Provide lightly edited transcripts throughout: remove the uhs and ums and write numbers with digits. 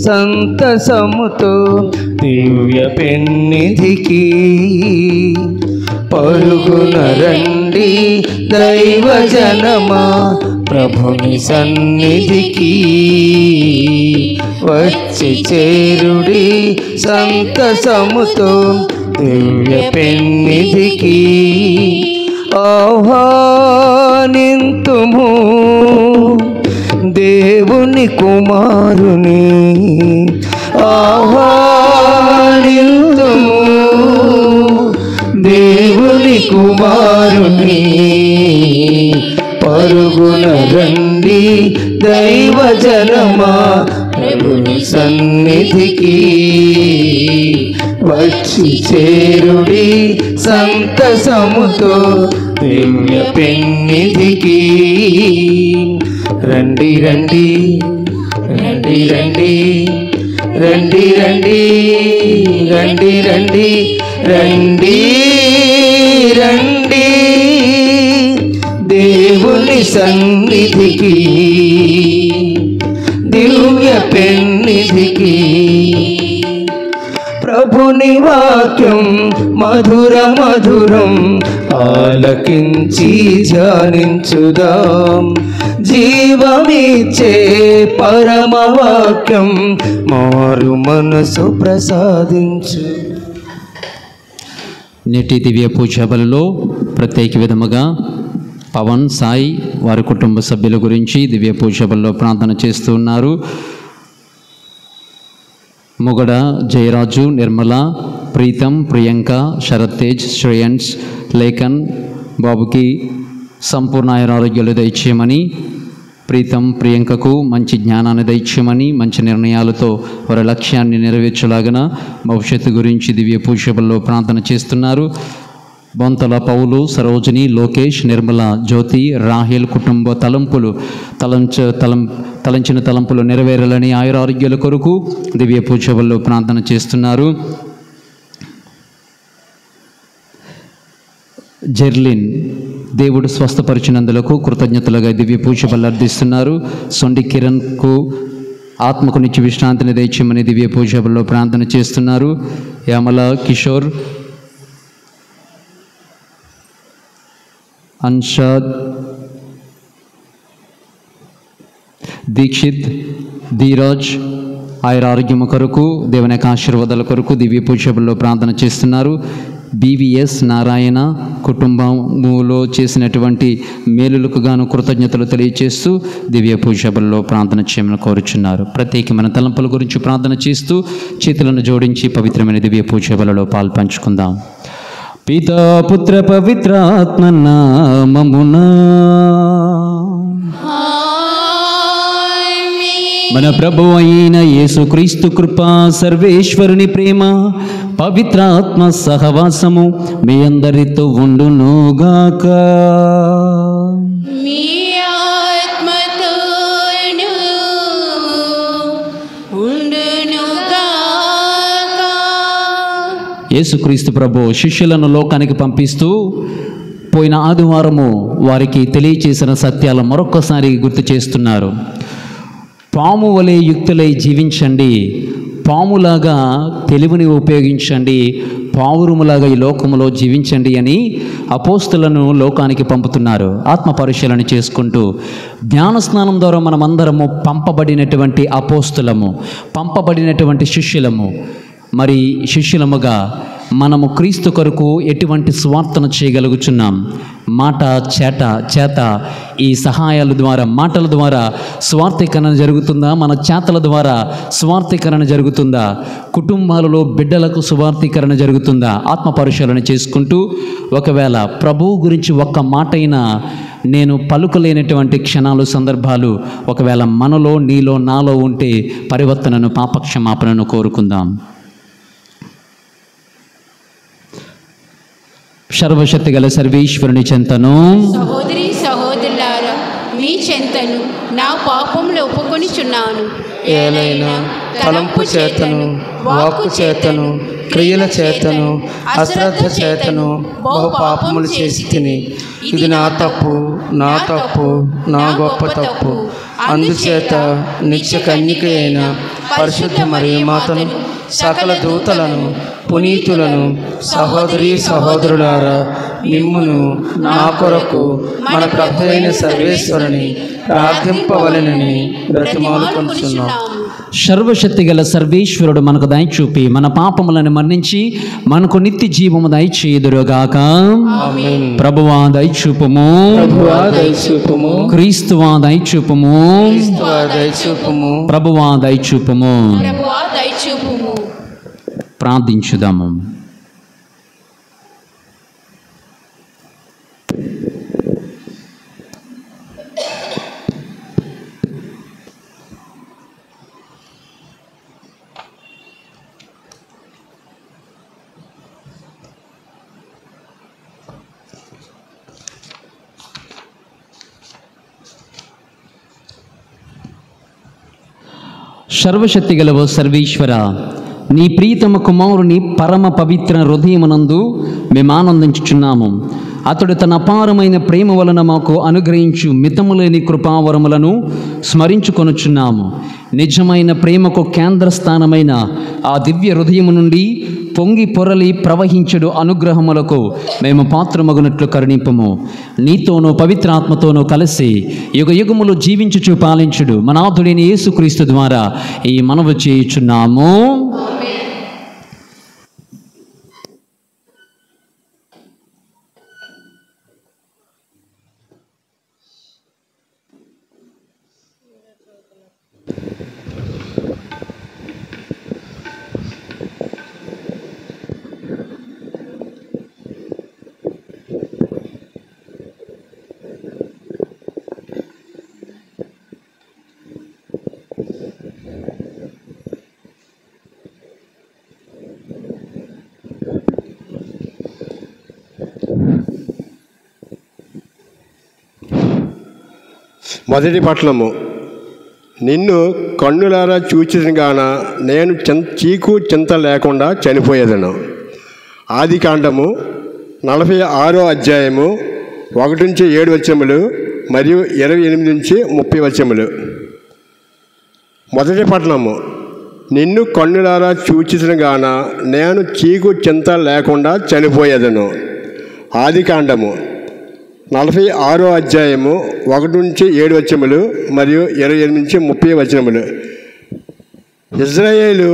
సంతసముతో దివ్య పెన్నిధికి పరుగున రండి దైవజనమా, ప్రభుని సన్నిధికి వచ్చి చేరుడి సంతసముతో దివ్య పెన్నిధికి. ఆహ్వానింతుము దేవుని కుమారుని, ఆహ్వానింతుము దేవుని కుమారుని, పరుగున రండి దైవజనమా, ప్రభుని సన్నిధికి వచ్చి చేరుడి సంతసముతో దివ్య పెన్నిధికి. రండి రండి రండి రండి రండి రండి రండి రండి రండి రండి దేవుని సన్నిధికి, దివ్య పెన్నిధికి. ప్రభుని వాక్యం మధుర మధురం ఆలకించి ధ్యానించుదాం. జీవమిచ్చే పరమ వాక్యం మారు మనసు ప్రసాదించు. నేటి దివ్య పూజ బలిలో ప్రత్యేక విధముగా పవన్, సాయి వారి కుటుంబ సభ్యుల గురించి దివ్య పూజ బలిలో ప్రార్థన చేస్తూ ఉన్నారు. ముగడ జయరాజు, నిర్మల, ప్రీతం, ప్రియాంక, శరత్ తేజ్, శ్రేయన్స్, లేఖన్ బాబుకి సంపూర్ణ ఆరోగ్యాలు దయచేయమని, ప్రీతం ప్రియాంకకు మంచి జ్ఞానాన్ని దయచేయమని, మంచి నిర్ణయాలతో వారి లక్ష్యాన్ని నెరవేర్చలాగన భవిష్యత్తు గురించి దివ్య పూజలో ప్రార్థన చేస్తున్నారు. బొంతల పౌలు, సరోజిని, లోకేష్, నిర్మల, జ్యోతి, రాహేల్ కుటుంబ తలంచిన తలంపులు నెరవేరాలని ఆయురారోగ్యాల కొరకు దివ్య పూజలో ప్రార్థన చేస్తున్నారు. జెర్లిన్ దేవుడు స్వస్థపరిచినందులకు కృతజ్ఞతలుగా దివ్య పూజ బలి అర్థిస్తున్నారు. సొండి కిరణ్కు ఆత్మకు నిత్య విశ్రాంతిని దయచేయమని దివ్య పూజ బలిలో ప్రార్థన చేస్తున్నారు. యామల కిషోర్, అన్షాద్, దీక్షిత్, ధీరాజ్ ఆయురారోగ్యము కొరకు దేవుని యొక్క ఆశీర్వాదాల కొరకు దివ్య పూజ బలిలో ప్రార్థన చేస్తున్నారు. బీవీఎస్ నారాయణ కుటుంబములో చేసినటువంటి మేలులకు గాను కృతజ్ఞతలు తెలియజేస్తూ దివ్య పూజ బలిలో ప్రార్థన చేయమని కోరుచున్నారు. ప్రత్యేకమైన తలంపుల గురించి ప్రార్థన చేస్తూ చేతులను జోడించి పవిత్రమైన దివ్య పూజ బలిలో పాల్పంచుకుందాం. పితా పుత్ర పవిత్ర ఆత్మ నామమునా మన ప్రభువు అయిన యేసుక్రీస్తు కృపా, సర్వేశ్వరుని ప్రేమ, పవిత్ర ఆత్మ సహవాసము మీ అందరితో ఉండునుగాక. మీ ఆత్మతోను ఉండునుగాక. యేసుక్రీస్తు ప్రభు శిష్యులను లోకానికి పంపిస్తూ పోయిన ఆదివారము వారికి తెలియచేసిన సత్యాలు మరొక్కసారి గుర్తు చేస్తున్నారు. పాము వలె యుక్తులై జీవించండి, పాములాగా తెలివిని ఉపయోగించండి, పావురములాగా ఈ లోకములో జీవించండి అని అపోస్తులను లోకానికి పంపుతున్నారు. ఆత్మ పరిశీలన చేసుకుంటూ జ్ఞానస్నానం ద్వారా మనమందరము పంపబడినటువంటి అపోస్తులము, పంపబడినటువంటి శిష్యులము. మరి శిష్యులముగా మనము క్రీస్తు కొరకు ఎటువంటి స్వార్థన చేయగలుగుతున్నాం? మాట చేత ఈ సహాయాల ద్వారా, మాటల ద్వారా స్వార్థీకరణ జరుగుతుందా? మన చేతల ద్వారా స్వార్థీకరణ జరుగుతుందా? కుటుంబాలలో బిడ్డలకు స్వార్థీకరణ జరుగుతుందా? ఆత్మ పరిశీలన చేసుకుంటూ ఒకవేళ ప్రభువు గురించి ఒక్క మాట అయినా నేను పలుకలేనటువంటి క్షణాలు, సందర్భాలు ఒకవేళ మనలో, నీలో, నాలో ఉంటే పరివర్తనను, పాపక్షమాపణను కోరుకుందాం. సర్వశక్తి గల సర్వేశ్వరుని చెంతను, సహోదరి సహోదరులారా, మీ చెంతను నా పాపములు ఒప్పుకొనిచున్నాను. ఏలైనా తలంపు చేతను, వాక్కు చేతను, క్రియల చేతను, అశ్రద్ధ చేతను బహు పాపములు చేసి తిని. ఇది నా తప్పు, నా గొప్ప తప్పు. అందుచేత నిత్య కన్యక అయిన పరిశుద్ధ మరియ మాతను, సకల దూతలను, పునీతులను, సహోదరీ సహోదరులారా, మిమ్మును నా కొరకు మన ప్రభు అయిన సర్వేశ్వరుని ప్రార్థింపవలెనని బ్రతిమాలుకొనుచున్నాం. సర్వశక్తి గల సర్వేశ్వరుడు మనకు దయచూపి మన పాపములను మన్నించి మనకు నిత్య జీవము దయచేయుదురుగాక. ఆమేన్. ప్రభువా దయచూపుము, ప్రభువా దయచూపుము, క్రీస్తువా దయచూపుము, క్రీస్తువా దయచూపుము, ప్రభువా దయచూపుము. ప్రభువా దయచూపుము. ప్రార్థించుదాము. సర్వశక్తి గలవో సర్వేశ్వర, నీ ప్రీతమ కుమారుని పరమ పవిత్ర హృదయమునందు మేము ఆనందించుచున్నాము. అతడు తన అపారమైన ప్రేమ వలన మాకు అనుగ్రహించు మితములేని కృపావరములను స్మరించుకొనుచున్నాము. నిజమైన ప్రేమకు కేంద్ర స్థానమైన ఆ దివ్య హృదయము నుండి పొంగి పొరలి ప్రవహించుడు అనుగ్రహములకు మేము పాత్రమగునట్లు కరుణింపము. నీతోనూ పవిత్రాత్మతోనూ కలిసి యుగ యుగములు జీవించుచు పాలించుడు మనాథుడైన యేసుక్రీస్తు ద్వారా ఈ మనవి చేయుచున్నాము. మొదటి పట్లము. నిన్ను కన్నులారా చూచిన గాన నేను చీకు చింత లేకుండా చనిపోయేదను. ఆది కాండము 46వ అధ్యాయము 1-7 వచనములు మరియు 28-30 వచనములు. మొదటి పట్లము. నిన్ను కన్నులారా చూచిన గాన నేను చీకు చింత లేకుండా చనిపోయేదను. ఆది కాండము 46వ అధ్యాయము 1-7 వచనములు మరియు 28-30 వచనములు. ఇజ్రాయేలు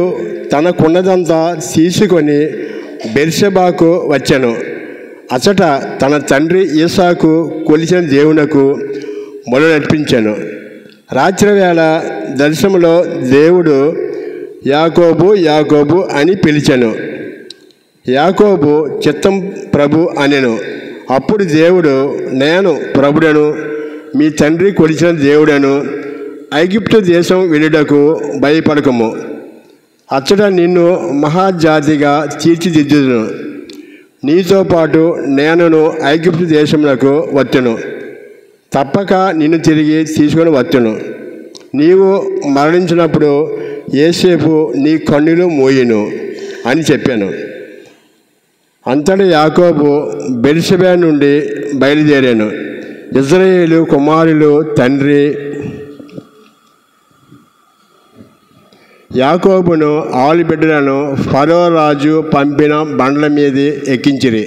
తనకున్నదంతా తీసుకొని బెర్షెబాకు వచ్చెను. అచట తన తండ్రి ఈసాకు కొలిచిన దేవునకు మొల నడిపించాను. రాత్రివేళ దర్శనములో దేవుడు యాకోబు యాకోబు అని పిలిచెను. యాకోబు చిత్తం ప్రభు అనెను. అప్పుడు దేవుడు, నేను ప్రభుడను, మీ తండ్రి కొలిచిన దేవుడను. ఐగుప్తు దేశం వెళ్ళుటకు భయపడకము. అచ్చట నిన్ను మహాజాతిగా తీర్చిదిద్దును. నీతో పాటు నేనును ఐగుప్తు దేశములకు వచ్చును. తప్పక నిన్ను తిరిగి తీసుకొని వచ్చును. నీవు మరణించినప్పుడు యోసేపు నీ కన్నులు మోయును అని చెప్పాను. అంతటి యాకోబు బెర్షెబా నుండి బయలుదేరాను. ఇజ్రాయేలు కుమారులు తండ్రి యాకోబును ఆలుబిడ్డలను ఫరో రాజు పంపిన బండ్ల మీద ఎక్కించిరి.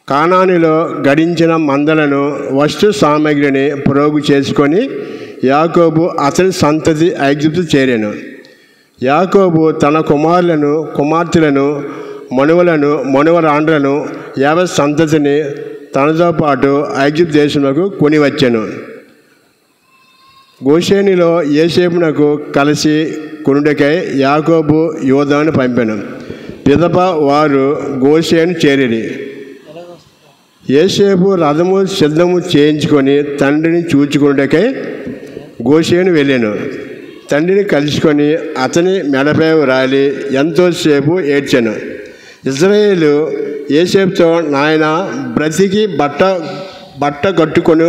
కానానులో గడించిన మందలను వస్తు సామగ్రిని ప్రోగు చేసుకొని యాకోబు అతని సంతతి ఐగుప్తు చేరాను. యాకోబు తన కుమారులను కుమార్తెలను మనువలను మనువరాండ్రను 50 సంతతిని తనతో పాటు ఐగుప్తు దేశంలోకి కొని వచ్చాను. గోషేనులో యోసేపునకు కలిసి కొనుటకై యాకోబు యోధాను పంపాను. పిదప వారు గోషేను చేరిరి. యోసేపు రథము సిద్ధము చేయించుకొని తండ్రిని చూచుకొనుటకై గోషేను వెళ్ళాను. తండ్రిని కలుసుకొని అతని మెడపై రాలి ఎంతోసేపు ఏడ్చాను. ఇజ్రాయేలు యోసేపుతో, నాయన బ్రతికి బట్ట కట్టుకొని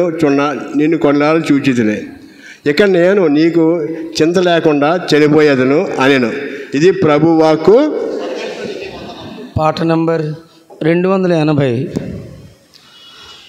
నిన్ను కొన్నాళ్ళు చూచితిని. ఇక నేను నీకు చింత లేకుండా చనిపోయేదను అనెను. ఇది ప్రభువాక్కు. పాట నంబర్ 280.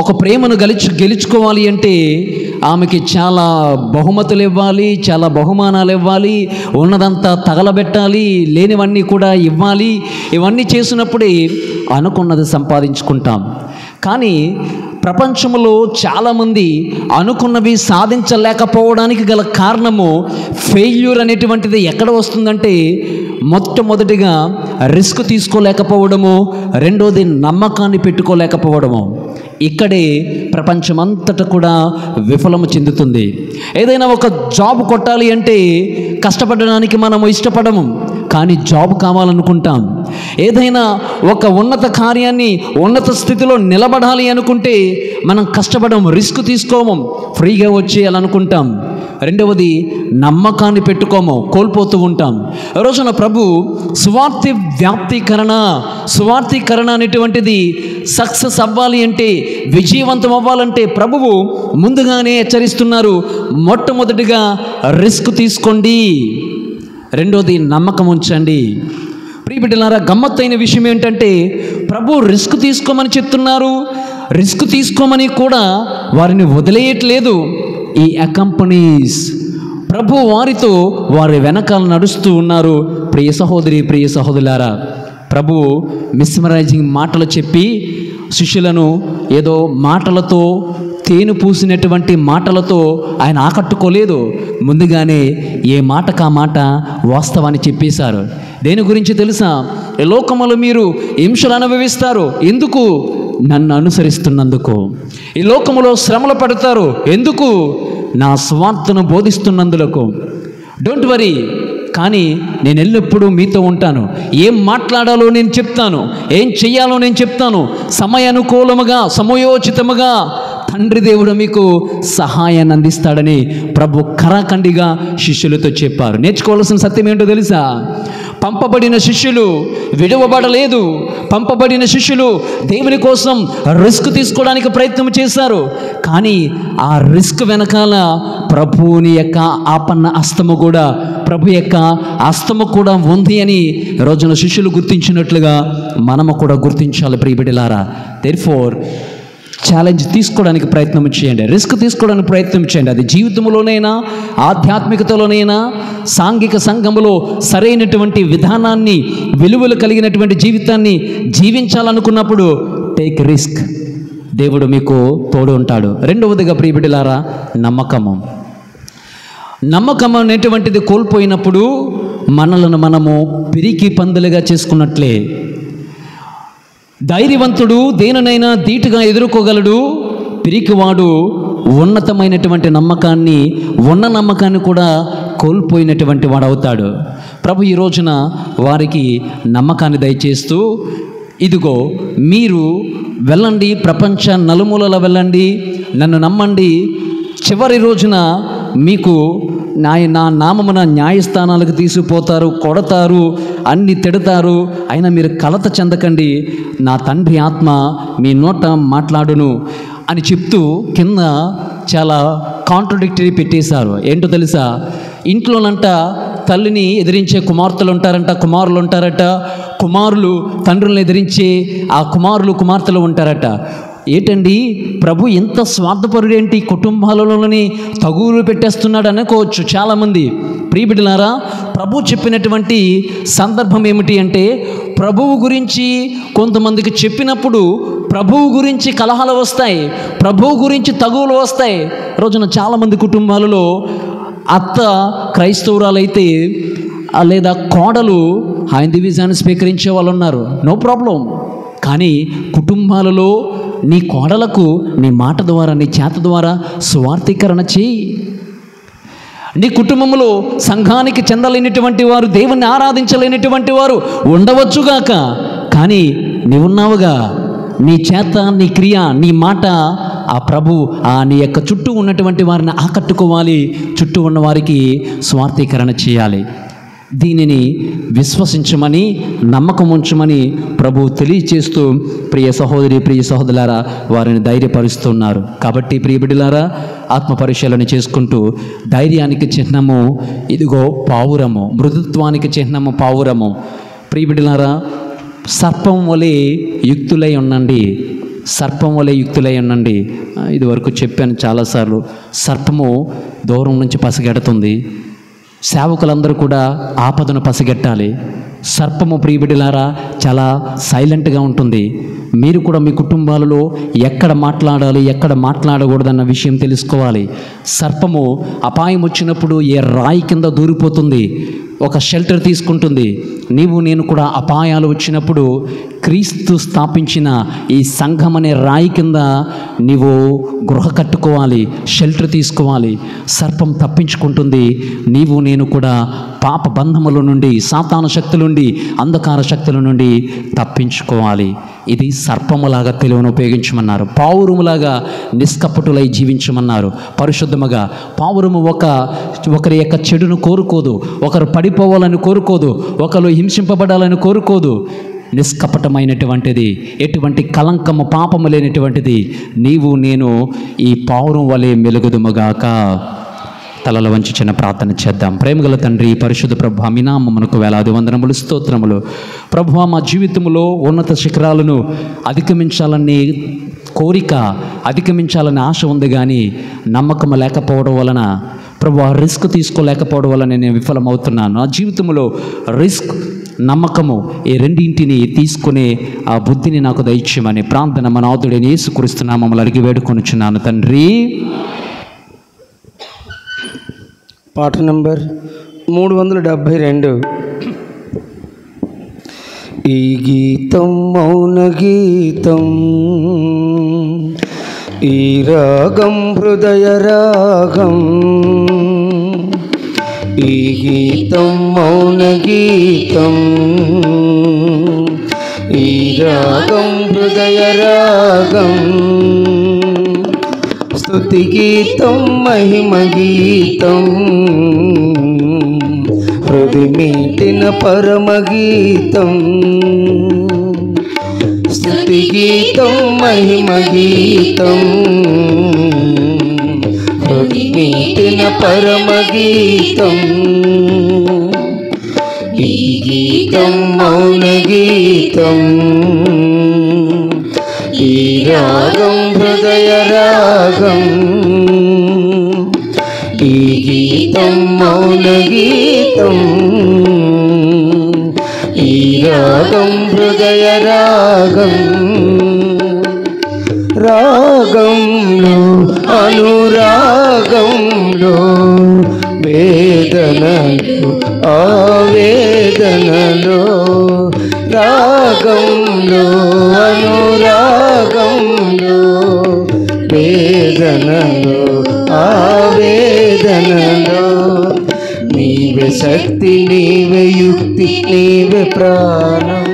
ఒక ప్రేమను గెలుచుకోవాలి అంటే ఆమెకి చాలా బహుమతులు ఇవ్వాలి, చాలా బహుమానాలు ఇవ్వాలి, ఉన్నదంతా తగలబెట్టాలి, లేనివన్నీ కూడా ఇవ్వాలి. ఇవన్నీ చేసినప్పుడే అనుకున్నది సంపాదించుకుంటాం. కానీ ప్రపంచంలో చాలామంది అనుకున్నవి సాధించలేకపోవడానికి గల కారణము ఫెయిల్యూర్ అనేటువంటిది ఎక్కడ వస్తుందంటే, మొట్టమొదటిగా రిస్క్ తీసుకోలేకపోవడము, రెండోది నమ్మకాన్ని పెట్టుకోలేకపోవడము. ఇక్కడే ప్రపంచమంతటా కూడా విఫలము చెందుతుంది. ఏదైనా ఒక జాబ్ కొట్టాలి అంటే కష్టపడడానికి మనము ఇష్టపడము, కానీ జాబ్ కావాలనుకుంటాం. ఏదైనా ఒక ఉన్నత కార్యాన్ని ఉన్నత స్థితిలో నిలబడాలి అనుకుంటే మనం కష్టపడము, రిస్క్ తీసుకోము, ఫ్రీగా వచ్చేయాలనుకుంటాం. రెండవది నమ్మకాన్ని పెట్టుకోము, కోల్పోతూ ఉంటాం. రోజున ప్రభు సువార్థీకరణ అనేటువంటిది సక్సెస్ అవ్వాలి అంటే, విజయవంతం అవ్వాలంటే ప్రభువు ముందుగానే హెచ్చరిస్తున్నారు. మొట్టమొదటిగా రిస్క్ తీసుకోండి, రెండోది నమ్మకం ఉంచండి. ప్రియబిడ్డలారా, గమ్మత్తైన విషయం ఏంటంటే ప్రభు రిస్క్ తీసుకోమని చెప్తున్నారు. రిస్క్ తీసుకోమని కూడా వారిని వదిలేయట్లేదు. ఈ అకంపెనీస్ ప్రభు వారితో వారి వెనకాల నడుస్తూ ఉన్నారు. ప్రియ సహోదరి, ప్రియ సహోదరులారా, ప్రభు మిస్మరైజింగ్ మాటలు చెప్పి శిష్యులను ఏదో మాటలతో, తేనె పూసినటువంటి మాటలతో ఆయన ఆకట్టుకోలేదు. ముందుగానే ఏ మాటకు ఆ మాట వాస్తవాన్ని చెప్పేశారు. దేని గురించి తెలుసా? ఈ లోకములో మీరు హింసలు అనుభవిస్తారు. ఎందుకు? నన్ను అనుసరిస్తున్నందుకు. ఈ లోకములో శ్రమలు పడతారు. ఎందుకు? నా స్వార్థను బోధిస్తున్నందులకు. డోంట్ వరీ, కానీ నేను ఎల్లప్పుడూ మీతో ఉంటాను. ఏం మాట్లాడాలో నేను చెప్తాను, ఏం చెయ్యాలో నేను చెప్తాను. సమయానుకూలముగా, సమయోచితముగా తండ్రి దేవుడు మీకు సహాయాన్ని అందిస్తాడని ప్రభు ఖరాఖండిగా శిష్యులతో చెప్పారు. నేర్చుకోవాల్సిన సత్యం ఏంటో తెలుసా? పంపబడిన శిష్యులు విడవబడలేదు. పంపబడిన శిష్యులు దేవుని కోసం రిస్క్ తీసుకోవడానికి ప్రయత్నం చేశారు. కానీ ఆ రిస్క్ వెనకాల ప్రభువుని యొక్క ఆపన్న హస్తము కూడా, ప్రభు యొక్క హస్తము కూడా ఉంది అని రోజున శిష్యులు గుర్తించినట్లుగా మనము కూడా గుర్తించాలి. ప్రియబిడ్డలారా, దేర్ఫోర్ ఛాలెంజ్ తీసుకోవడానికి ప్రయత్నం చేయండి, రిస్క్ తీసుకోవడానికి ప్రయత్నం చేయండి. అది జీవితంలోనైనా, ఆధ్యాత్మికతలోనైనా, సాంఘిక సంఘములో సరైనటువంటి విధానాన్ని, విలువలు కలిగినటువంటి జీవితాన్ని జీవించాలనుకున్నప్పుడు టేక్ రిస్క్. దేవుడు మీకు తోడు ఉంటాడు. రెండవదిగా ప్రియబిడ్డలారా, నమ్మకం అనేటువంటిది కోల్పోయినప్పుడు మనలను మనము పిరికి పందులుగా చేసుకున్నట్లే. ధైర్యవంతుడు దేనినైనా ధీటుగా ఎదుర్కోగలడు. పిరికివాడు ఉన్నతమైనటువంటి నమ్మకాన్ని, ఉన్న నమ్మకాన్ని కూడా కోల్పోయినటువంటి వాడు అవుతాడు. ప్రభు ఈ రోజున వారికి నమ్మకాన్ని దయచేస్తూ, ఇదిగో మీరు వెళ్ళండి, ప్రపంచ నలుమూలల వెళ్ళండి, నన్ను నమ్మండి, చివరి రోజున మీకు నా నామమున న్యాయస్థానాలకు తీసుకుపోతారు, కొడతారు, అన్ని తిడతారు, అయినా మీరు కలత చెందకండి, నా తండ్రి ఆత్మ మీ నోట మాట్లాడును అని చెప్తూ కింద చాలా కాంట్రడిక్టరీ పెట్టేశారు. ఏంటో తెలుసా? ఇంట్లోనంట తల్లిని ఎదిరించే కుమార్తెలు ఉంటారంట, కుమారులు ఉంటారట. కుమారులు తండ్రులను ఎదిరించే ఆ కుమార్తెలు ఉంటారట. ఏంటండి ప్రభు ఎంత స్వార్థపరుడేంటి, కుటుంబాలలోని తగులు పెట్టేస్తున్నాడు అనుకోవచ్చు చాలామంది. ప్రియబిడ్డలారా, ప్రభు చెప్పినటువంటి సందర్భం ఏమిటి అంటే, ప్రభువు గురించి కొంతమందికి చెప్పినప్పుడు ప్రభువు గురించి కలహాలు వస్తాయి, ప్రభువు గురించి తగువులు వస్తాయి. రోజున చాలామంది కుటుంబాలలో అత్త క్రైస్తవురాలైతే లేదా కోడలు ఆయన దివ్యజాన్ని స్వీకరించే వాళ్ళు ఉన్నారు, నో ప్రాబ్లం. కానీ కుటుంబాలలో నీ కోడలకు నీ మాట ద్వారా, నీ చేత ద్వారా స్వార్థీకరణ చేయి. నీ కుటుంబంలో సంఘానికి చెందలేనటువంటి వారు, దేవుణ్ణి ఆరాధించలేనటువంటి వారు ఉండవచ్చుగాక, కానీ నీవున్నావుగా. నీ చేత, నీ క్రియ, నీ మాట ఆ ప్రభు నీ యొక్క చుట్టూ ఉన్నటువంటి వారిని ఆకట్టుకోవాలి, చుట్టూ ఉన్న వారికి స్వార్థీకరణ చేయాలి. దీనిని విశ్వసించమని, నమ్మకం ఉంచమని ప్రభు తెలియచేస్తూ ప్రియ సహోదరి, ప్రియ సహోదరులారా, వారిని ధైర్యపరుస్తున్నారు. కాబట్టి ప్రియ బిడ్డలారా, ఆత్మ పరిశీలన చేసుకుంటూ, ధైర్యానికి చిహ్నము ఇదిగో పావురము, మృదుత్వానికి చిహ్నము పావురము. ప్రియ బిడ్డలారా, సర్పం వలె యుక్తులై ఉండండి. సర్పం వలె యుక్తులై ఉండండి. ఇది వరకు చెప్పాను చాలాసార్లు. సర్పము దూరం నుంచి పసిగెడుతుంది. సేవకులందరూ కూడా ఆపదను పసిగట్టాలి. సర్పము ప్రియబిడ్డలారా చాలా సైలెంట్గా ఉంటుంది. మీరు కూడా మీ కుటుంబాలలో ఎక్కడ మాట్లాడాలి, ఎక్కడ మాట్లాడకూడదన్న విషయం తెలుసుకోవాలి. సర్పము అపాయం వచ్చినప్పుడు ఏ రాయి కింద దూరిపోతుంది, ఒక షెల్టర్ తీసుకుంటుంది. నీవు నేను కూడా అపాయాలు వచ్చినప్పుడు క్రీస్తు స్థాపించిన ఈ సంఘం అనే రాయి కింద నీవు గృహ కట్టుకోవాలి, షెల్టర్ తీసుకోవాలి. సర్పం తప్పించుకుంటుంది. నీవు నేను కూడా పాప బంధముల నుండి, సాతాను శక్తుల నుండి, అంధకార శక్తుల నుండి తప్పించుకోవాలి. ఇది సర్పములాగా తెలివిని ఉపయోగించమన్నారు. పావురములాగా నిష్కపటులై జీవించమన్నారు. పరిశుద్ధముగా పావురము ఒకరి యొక్క చెడును కోరుకోదు, ఒకరు పడిపోవాలని కోరుకోదు, ఒకరు హింసింపబడాలని కోరుకోదు. నిష్కపటమైనటువంటిది, ఎటువంటి కలంకము పాపము లేనటువంటిది. నీవు నేను ఈ పావురం వలె మెలుగుదుముగాక. తలల వంచి చిన్న ప్రార్థన చేద్దాం. ప్రేమగల తండ్రి, పరిశుద్ధ ప్రభు, మీ నామమునకు వేలాది వందనములు, స్తోత్రములు. ప్రభువా, మా జీవితంలో ఉన్నత శిఖరాలను అధిగమించాలనే కోరిక, అధిగమించాలనే ఆశ ఉంది, కానీ నమ్మకం లేకపోవడం వలన ప్రభువా, రిస్క్ తీసుకోలేకపోవడం వలన నేను విఫలమవుతున్నాను. నా జీవితంలో రిస్క్, నమ్మకము ఈ రెండింటిని తీసుకునే ఆ బుద్ధిని నాకు దయచేయమని ప్రార్థన మన నాథుడైన యేసుక్రీస్తు నామములో అడిగి వేడుకొనుచున్నాను తండ్రి. పాట నంబర్ 372. ఈ గీతం మౌన గీతం, ఈ రాగం హృదయ రాగం. ఈ గీతం మౌన గీతం, ఈ రాగం హృదయ రాగం. స్తుతి గీతం మహిమ గీతం, హృది మీటిన పరమ గీతం. స్తుతి గీతం మహిమ గీతం, హృది మీటిన పరమ గీతం. ఈ గీతం మౌన గీతం, ఈ రాగం హృదయ రాగం. ఈ గీతం మౌన గీతం, ఈ రాగం హృదయ రాగం. రాగంలో అనురాగంలో వేదనలు ఆవేదనలో. రాగంలో అనురాగంలో వేదనలో ఆవేదనలో. నీవే శక్తి, నీవే యుక్తి, నీవే ప్రాణం.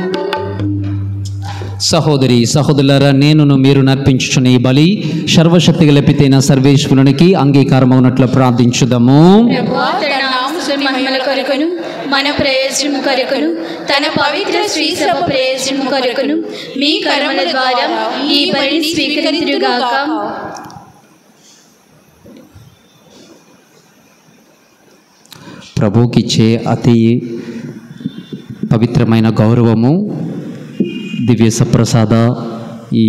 సహోదరి సహోదరులారా, నేనును మీరు నర్పించుచున్న ఈ బలి సర్వశక్తి గల పితైన సర్వేశ్వరునికి అంగీకారమవునట్లు ప్రార్థించుదాము. ప్రభువా, తన నామముని మహిమల కొరకును, మన ప్రయోజనం కొరకును, తన పవిత్ర శ్రీ సభ ప్రయోజనం కొరకును మీ కర్మల ద్వారా ఈ బలిని స్వీకరించుగాక. ప్రభువుకిచ్చే అతి పవిత్రమైన గౌరవము దివ్య సప్రసాద, ఈ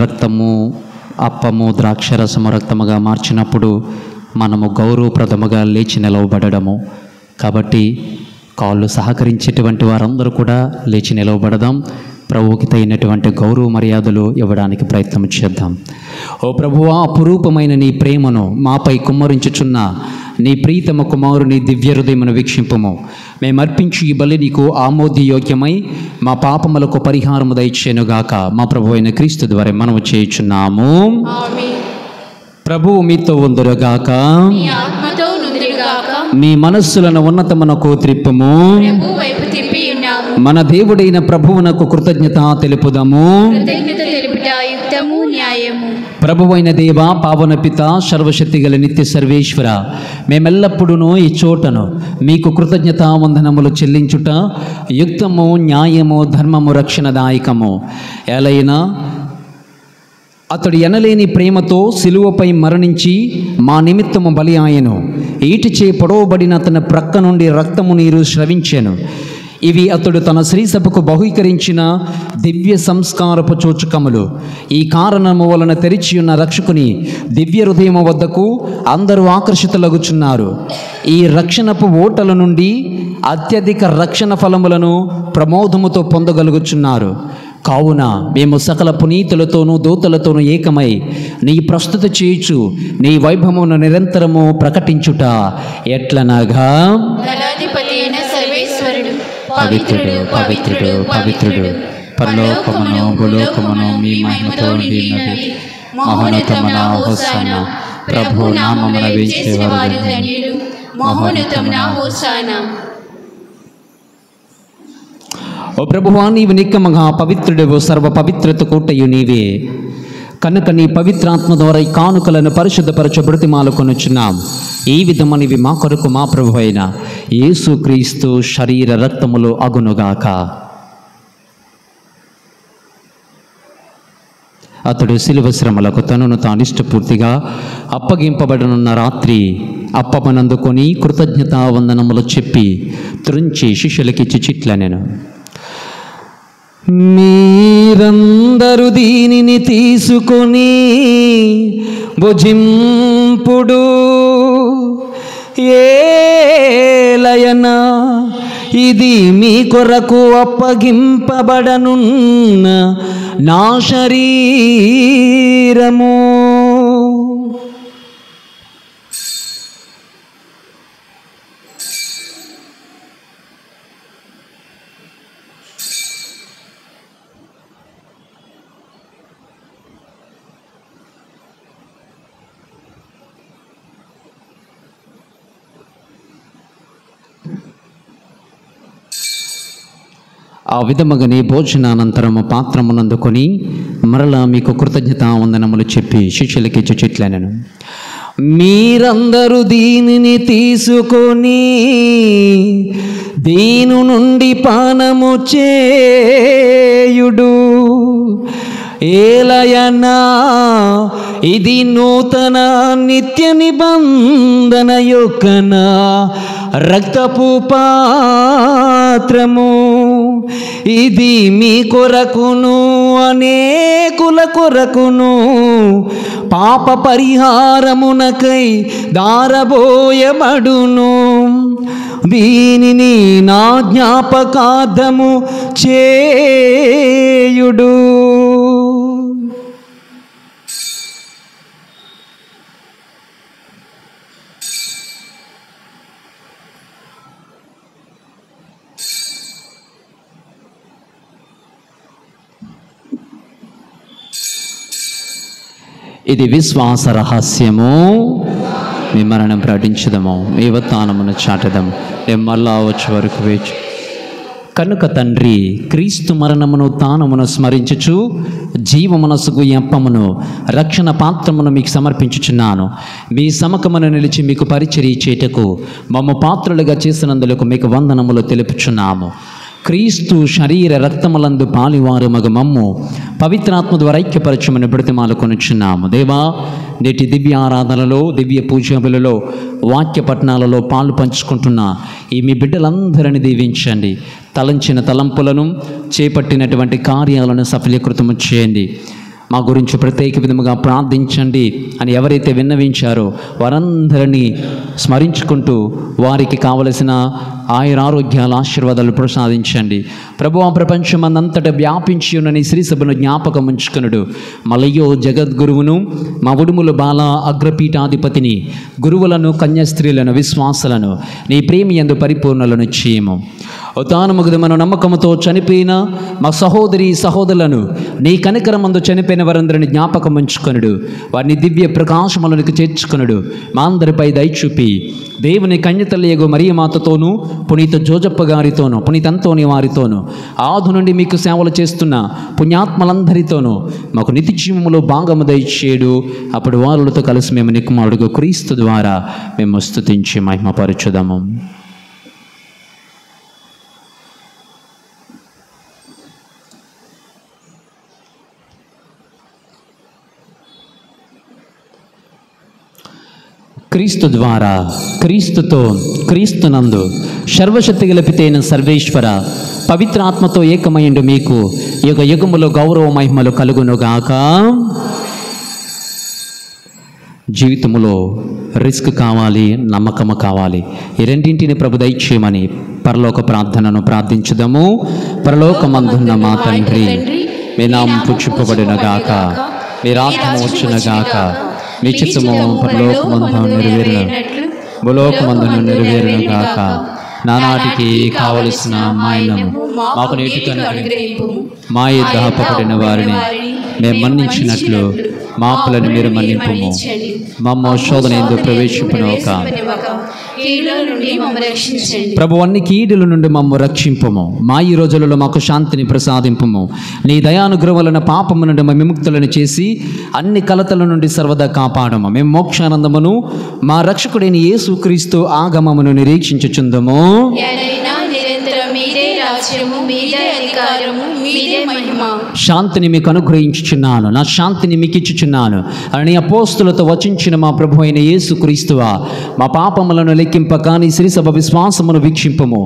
రక్తము, అప్పము, ద్రాక్షరసము రక్తముగా మార్చినప్పుడు మనము గౌరవప్రదముగా లేచి నిలవబడము. కాబట్టి కాళ్ళు సహకరించేటువంటి వారందరూ కూడా లేచి నిలవబడదాం. ప్రభువుకి తగినటువంటి గౌరవ మర్యాదలు ఇవ్వడానికి ప్రయత్నం చేద్దాం. ఓ ప్రభువా, అపురూపమైన నీ ప్రేమను మాపై కుమ్మరించుచున్న నీ ప్రీతమ కుమారుని దివ్య హృదయమును వీక్షింపము. మేము అర్పించి ఈ బలి నీకు ఆమోదయోగ్యమై మా పాపములకు పరిహారము దయచేయునుగాక. మా ప్రభు అయిన క్రీస్తు ద్వారా మనము చేయుచున్నాము. ఆమేన్. ప్రభువు మీతో ఉందురుగాక. మీ ఆత్మతో నుందురుగాక. మీ మనస్సులను ఉన్నతమునకు త్రిప్పుము. ప్రభు వైపు తిప్పి ఉన్నాము. మన దేవుడైన ప్రభువునకు కృతజ్ఞత తెలుపుదాము. కృతజ్ఞత తెలుపుట యుక్తము, న్యాయము. ప్రభువైన దేవ, పావన పిత, సర్వశక్తి గల నిత్య సర్వేశ్వర, మేమెల్లప్పుడూ ఈ చోటను మీకు కృతజ్ఞత వందనములు చెల్లించుట యుక్తము, న్యాయము, ధర్మము, రక్షణదాయకము. ఎలైనా అతడు ఎనలేని ప్రేమతో సిలువపై మరణించి మా నిమిత్తము బలి ఆయను. ఈటిచే పొడవబడిన అతని ప్రక్క నుండి రక్తము నీరు స్రవించెను. ఇవి అతడు తన శ్రీసభకు బహుకరించిన దివ్య సంస్కారపు సూచకములు. ఈ కారణము వలన తెరిచి ఉన్న రక్షకుని దివ్య హృదయము వద్దకు అందరూ ఆకర్షితులగుచున్నారు. ఈ రక్షణపు ఓటల నుండి అత్యధిక రక్షణ ఫలములను ప్రమోదముతో పొందగలుగుచున్నారు. కావున మేము సకల పునీతులతోనూ దూతలతోనూ ఏకమై నీ ప్రస్తుత చేయుచు నీ వైభవమును నిరంతరము ప్రకటించుట ఎట్లనగా, దళాధిపతి అయిన సర్వేశ్వరుడు పవిత్రుడు పవిత్రుడు పవిత్రుడు, పరలోకమును భూలోకమును మీ మహిమతో నిండినవి. మహోన్నతమున హోసానా, ప్రభు నామమున వేచేవారు ధన్యులు. మహోన్నతమున హోసానా. ఓ ప్రభువా, నీవు నిక్కముగా పవిత్రుడవు, సర్వ పవిత్రత కోటయు నీవే. కనుక నీ పవిత్రాత్మ ద్వారా ఈ కానుకలను పరిశుద్ధపరచ బ్రతిమాలుకొనుచున్నాం. ఈ విధమనివి మా కొరకు మా ప్రభు అయిన యేసుక్రీస్తు శరీర రక్తములు అగునుగాక. అతడు శిలువ శ్రమలకు తనను తానిష్టపూర్తిగా అప్పగింపబడనున్న రాత్రి అప్పమనందుకొని కృతజ్ఞతా వందనములు చెప్పి త్రుంచి శిష్యులకిచ్చి చిట్లనెను. మీరందరూ దీనిని తీసుకొని భుజింపుడు. ఏలయన ఇది మీ కొరకు అప్పగింపబడనున్న నా శరీరము. ఆ విధముగానే భోజనానంతరము పాత్రమునందుకొని మరలా మీకు కృతజ్ఞతా వందనములు చెప్పి శిష్యులకిచ్చి చిట్లనెను. మీరందరూ దీనిని తీసుకొని దీని నుండి పానము చేయుడు. ఏలయనా ఇది నూతన నిత్య నిబంధన యొక్కన రక్తపు పాత్రము. ఇది మీ కొరకును అనేకుల కొరకును పాప పరిహారమునకై దారబోయబడును. దీనిని నా జ్ఞాపకార్థము చేయుడు. ఇది విశ్వాస రహస్యము. మీ మరణం ప్రకటించదము, మీ ఉత్థానమును చాటదము. నేను మళ్ళా వచ్చే వరకు వేచి. కనుక తండ్రి, క్రీస్తు మరణమును ఉత్థానమును స్మరించుచు జీవమనసుకు అప్పమును రక్షణ పాత్రమును మీకు సమర్పించుచున్నాను. మీ సమకమును నిలిచి మీకు పరిచర్య చేయుటకు మమ్మ పాత్రులుగా చేసినందులకు మీకు వందనములు తెలుపుచున్నాము. క్రీస్తు శరీర రక్తములందు పాలివారు మగ మమ్ము పవిత్రాత్మ ద్వారా ఐక్యపరచమని బ్రతిమాలుకొనుచున్నాము. దేవా, నేటి దివ్య ఆరాధనలో, దివ్య పూజబులలో, వాక్య పఠనాలలో పాలు పంచుకుంటున్న ఈ మీ బిడ్డలందరినీ దీవించండి. తలంచిన తలంపులను, చేపట్టినటువంటి కార్యాలను సఫలీకృతము చేయండి. మా గురించి ప్రత్యేక విధముగా ప్రార్థించండి అని ఎవరైతే విన్నవించారో వారందరినీ స్మరించుకుంటూ వారికి కావలసిన ఆయురారోగ్యాల ఆశీర్వాదాలు ప్రసాదించండి. ప్రభువా, ప్రపంచమందంతటా వ్యాపించి ఉన్న నీ శ్రీ సభను జ్ఞాపకం ఉంచుకునుడు. మలయో జగద్గురువును, మా ఉడుముల బాల అగ్రపీఠాధిపతిని, గురువులను, కన్యాస్త్రీలను, విశ్వాసులను నీ ప్రేమి యందు పరిపూర్ణలను చేయము. ఉత్థానముగదమను నమ్మకముతో చనిపోయిన మా సహోదరి సహోదరులను నీ కనికరమందు చనిపోయిన వారందరిని జ్ఞాపకం ఉంచుకొనుడు. వారిని దివ్య ప్రకాశములకు చేర్చుకొనుడు. మా అందరిపై దయచూపి దేవుని కన్యతల్లియగు మరియమాతతోనూ, పునీత జోజప్ప గారితోనూ, పునీత అంతోని వారితోనూ, ఆది నుండి మీకు సేవలు చేస్తున్న పుణ్యాత్మలందరితోనూ మాకు నిత్యజీవములో భాగము దయచేయడు. అప్పుడు వారులతో కలిసి మేము నీ కుమారుడు క్రీస్తు ద్వారా మేము స్తుతించి మహిమపరచుదాము. క్రీస్తు ద్వారా, క్రీస్తుతో, క్రీస్తునందు సర్వశక్తి గలపితైన సర్వేశ్వర పవిత్రాత్మతో ఏకమైండు మీకు యుగ యుగములో గౌరవ మహిమలు కలుగునుగాక. జీవితంలో రిస్క్ కావాలి, నమ్మకము కావాలి. ఈ రెండింటిని ప్రభు దయచేయమని పరలోక ప్రార్థనను ప్రార్థించుదాము. పరలోకమందున్న మా తండ్రి, మీ నామం పూజింపబడినగాక, మీ రాజ్యము వచ్చునగాక, మీ చిత్తము పరలోకమందు నెరవేరును భూలోకమందును నెరవేరునుగాక. నానాటికి కావలసిన మాయనము మాకు నేటికి అనుగ్రహింపు. మా యొద్ద అప్పబడిన వారిని మేము మన్నించినట్లు మా అప్పులను మీరు మన్నింపుము. మా శోధన ఎందు ప్రవేశింపనోక ప్రభు అన్ని కీడుల నుండి మమ్ము రక్షింపము. మా ఈ రోజులలో మాకు శాంతిని ప్రసాదింపము. నీ దయానుగ్రహం వలన పాపము నుండి మా విముక్తులను చేసి అన్ని కలతల నుండి సర్వదా కాపాడము. మేము మోక్షానందమును మా రక్షకుడైన యేసుక్రీస్తు ఆగమమును నిరీక్షించుచుందము. శాంతిని మీకు అనుగ్రహించుచున్నాను, నా శాంతిని మీకు ఇచ్చుచున్నాను అని అపోస్తులతో వచించిన మా ప్రభు అయిన యేసుక్రీస్తువా, మా పాపములను లెక్కింపక నీ శ్రీ సభ విశ్వాసమును వీక్షింపము.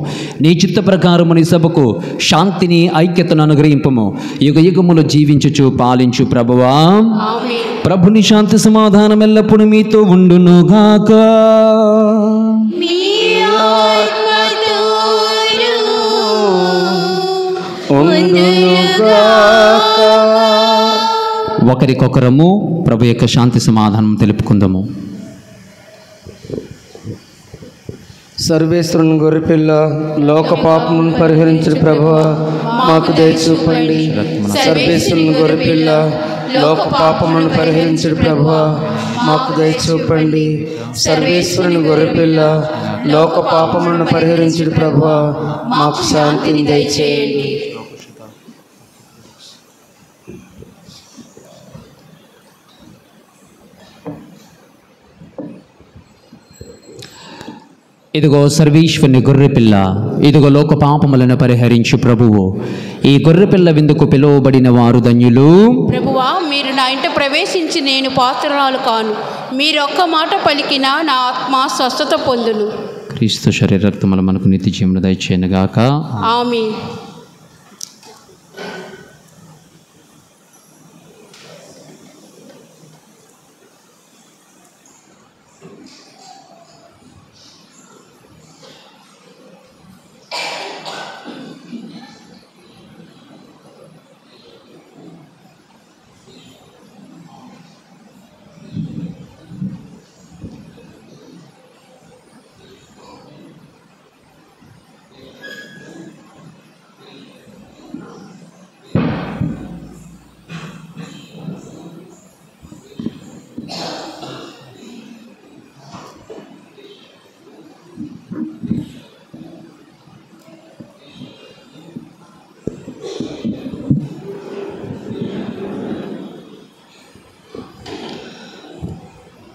నీ చిత్త ప్రకారము నీ సభకు శాంతిని, ఐక్యతను అనుగ్రహింపము. యుగ యుగములు జీవించుచు పాలించు ప్రభువా. ప్రభుని శాంతి సమాధానం ఎల్లప్పుడు మీతో ఉండునుగాక. ఒకరికొకరము ప్రభు యొక్క శాంతి సమాధానం తెలుపుకుందాము. సర్వేశ్వరుని గొర్రెపిల్ల, లోక పాపమును పరిహరించిన ప్రభువా మాకు దయ చూపండి. సర్వేశ్వరుని గొర్రెపిల్ల, లోక పాపమును పరిహరించిన ప్రభువా మాకు దయ చూపండి. సర్వేశ్వరుని గొర్రెపిల్ల, లోక పాపములను పరిహరించిన ప్రభువా మాకు శాంతిని దయచేయండి. ఇదిగో సర్వేశ్వరుని గొర్రెపిల్ల, ఇదిగో లోక పాపములను పరిహరించు ప్రభువు. ఈ గొర్రెపిల్ల విందుకు పిలువబడిన వారు ధన్యులు. ప్రభువా, మీరు నా ఇంట ప్రవేశించి నేను పాత్రరాలు కాను. మీరు ఒక్క మాట పలికినా నా ఆత్మ స్వస్థత పొందును. క్రీస్తు శరీర రక్తములు మనకు నిత్య జీవమును దయచేయనుగాక. ఆమేన్.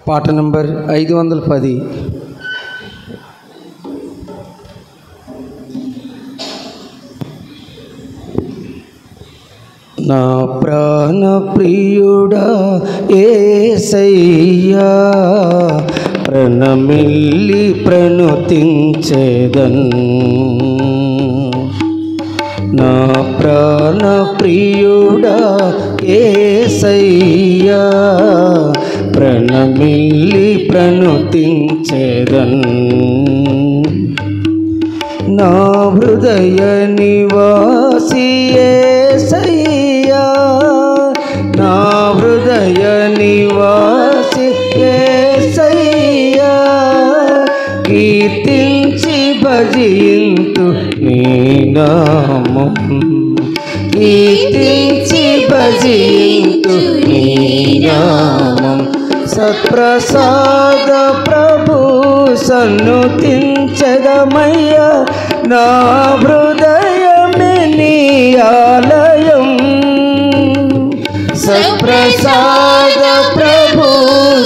పాట నంబర్ 510. నా ప్రాణ ప్రియుడా యేసయ్యా, ప్రణమిల్లి ప్రణుతించెదన్. నా ప్రాణ ప్రియుడా యేసయ్యా, ప్రణమిల్లి ప్రణుతించెదన్. నా హృదయ నివాసి యేసయ్యా, నా హృదయ నివాసి యేసయ్యా, కీర్తించి భజింతు నీ నామం, కీర్తించి భజింతు నీ నామం. సత్ప్రసాద ప్రభు సన్నుతించదమయ్యా, నా హృదయమే నీ ఆలయం. సత్ప్రసాద ప్రభు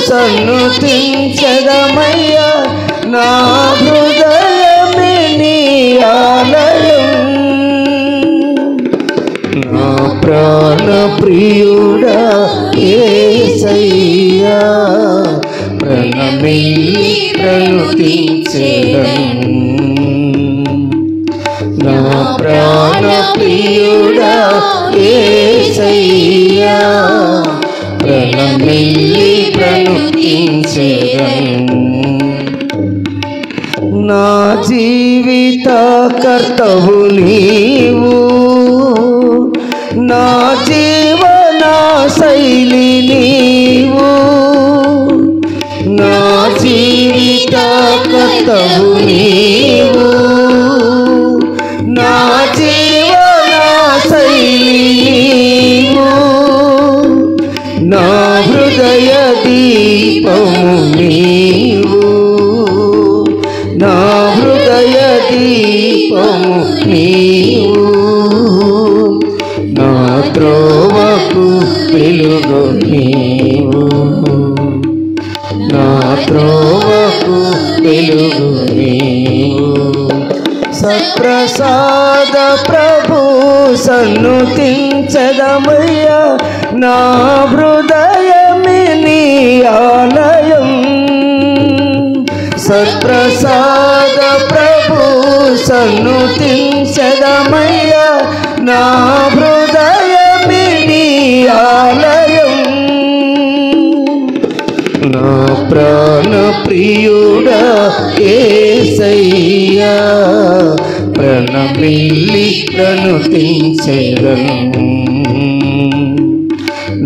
సన్నుతించదమయ్యా, నా హృదయమే నీ ఆలయం. నా ప్రాణ ప్రియుడా యేసయ్యా, ప్రణమిల్లి ప్రణమిల్లి ప్రణుతించెదను. నా ప్రాణ ప్రియుడా యేసయ్యా ప్రణమిల్లి ప్రణుతించెదను. నా జీవిత కర్తవు నీవు, నా జీవన శైలి నీవు, నా జీవిత కర్తవు నీవు, నా జీవన శైలి నీవు, నా హృదయ దీపము నీవు, నా హృదయ దీపము నీవు, నా త్రోవకు వెలుగు నీవు, నా త్రోవకు వెలుగు నీవు. సప్రసాద ప్రభు సన్నుతించదమయ్యా, నా హృదయమే నీ ఆలయం. సత్ప్రసాద ప్రభు సన్నుతించదమయ్యా, నా హృదయమే నీ ఆలయం. నా ప్రాణ ప్రియుడా యేసయ్యా ప్రణమిల్లి ప్రణుతించెదను.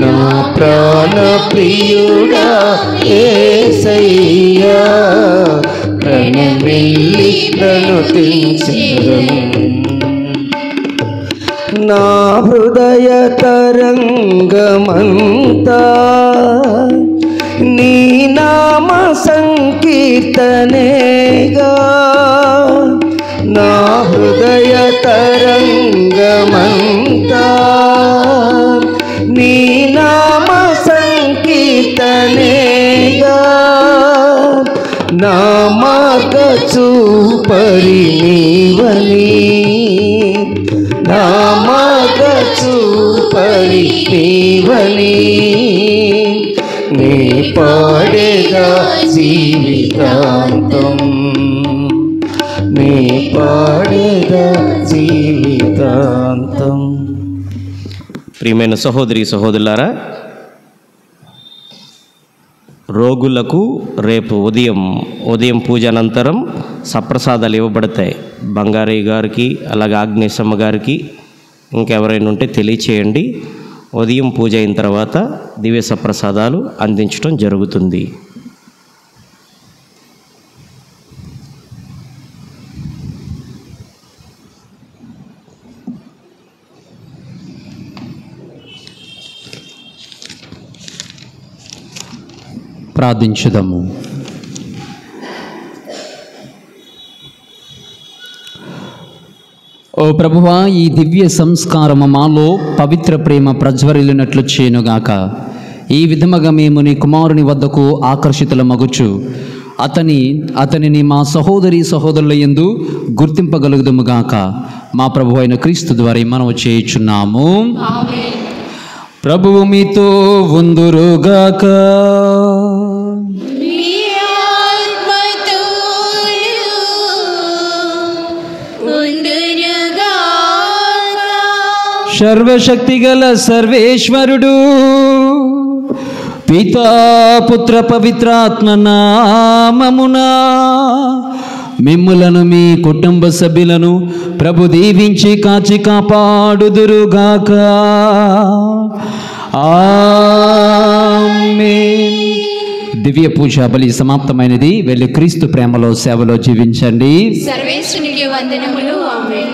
నా ప్రాణ ప్రియుడా యేసయ్యా ప్రణమిల్లి ప్రణుతించెదను. నా హృదయ తరంగమంతా నీ నామ సంకీర్తనేగా, నా హృదయ తరంగమంతా నీ నామ సంకీర్తనేగా, నా మార్గ చూపరి నీవని, నా మార్గ చూపరి నీవని, నీ పాడేగా జీవితాంతం, నీ పాడేగా జీవితాంతం. ప్రియమైన సహోదరి సహోదరులారా, రోగులకు రేపు ఉదయం పూజ అనంతరం సప్రసాదాలు ఇవ్వబడతాయి. బంగారయ్య గారికి, అలాగే ఆగ్నేశమ్మ గారికి, ఇంకెవరైనా ఉంటే తెలియచేయండి. ఉదయం పూజ అయిన తర్వాత దివ్య సప్రసాదాలు అందించడం జరుగుతుంది. ప్రార్థించుదాము. ఓ ప్రభువా, ఈ దివ్య సంస్కారము మాలో పవిత్ర ప్రేమ ప్రజ్వరిల్లినట్లు చేయనుగాక. ఈ విధముగా మేము నీ కుమారుని వద్దకు ఆకర్షితుల మగుచు అతనిని మా సహోదరుల యందు గుర్తింపగలుగుదుముగాక. మా ప్రభు అయిన క్రీస్తు ద్వారా మనము చేయుచున్నాము. ప్రభువు మీతో ఉందురుగాక. సర్వశక్తిగల సర్వేశ్వరుడు పితా పుత్ర పవిత్రాత్మ నామమునా మిమ్ములను మీ కుటుంబ సభ్యులను ప్రభు దీవించి కాచి కాపాడుదురుగాక. ఆమేన్. దివ్య పూజ బలి సమాప్తమైనది. వెళ్ళి క్రీస్తు ప్రేమలో సేవలో జీవించండి. సర్వేశ్వరునికి వందనములు. ఆమేన్.